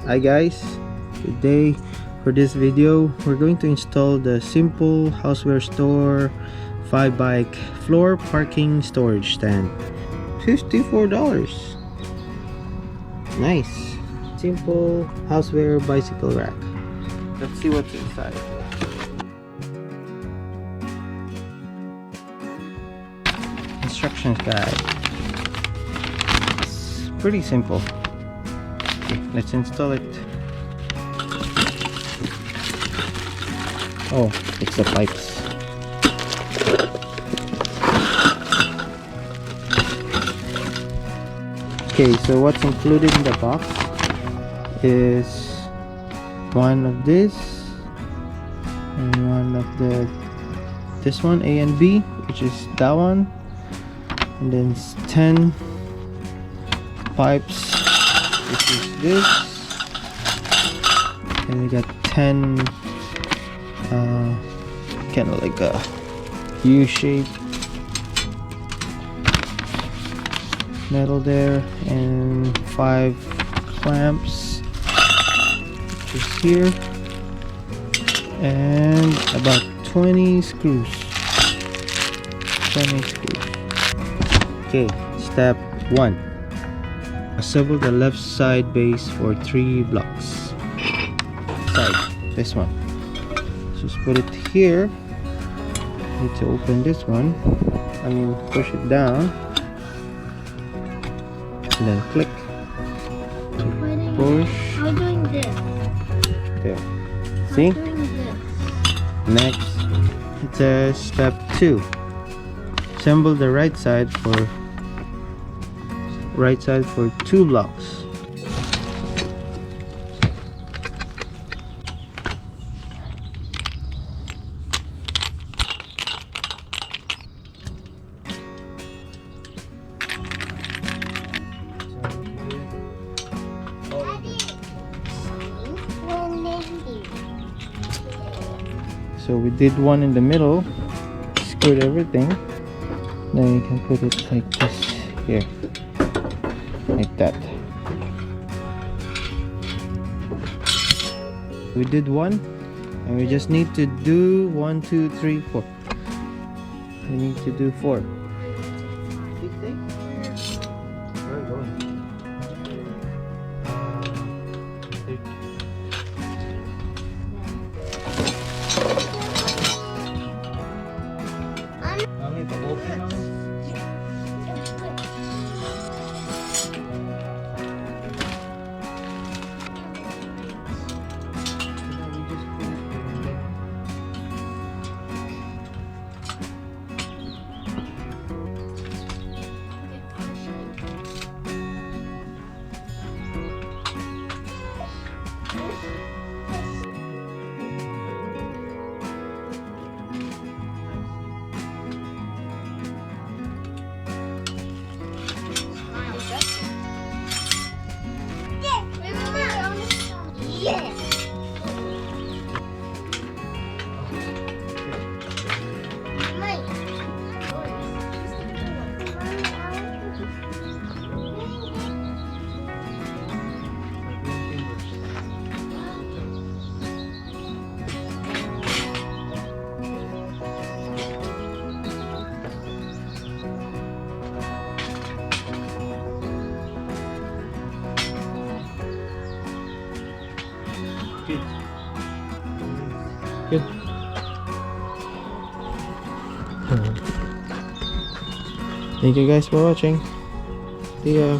Hi guys, today for this video we're going to install the SimpleHouseware store 5-bike floor parking storage stand. $54. Nice. SimpleHouseware bicycle rack. Let's see what's inside. Instructions guide. It's pretty simple. Okay, let's install it. Oh, it's the pipes. Okay, so what's included in the box is one of this and one of this one, A and B, which is that one, and then 10 pipes, which is this, and we got 10 kind of like a U-shape metal there, and 5 clamps, which is here, and about 20 screws. Okay, step 1. Assemble the left side base for 3 blocks. This one. Just put it here. Need to open this one. Push it down. And then click. Push. I'm doing this. There. See? I'm doing this. Next, it says step 2. Assemble the right side for 2 blocks. So we did one in the middle, screwed everything, then you can put it like this here, like that. We did one, and we just need to do 1, 2, 3, 4. We need to do 4. Where are you going? Good. Thank you guys for watching. See ya.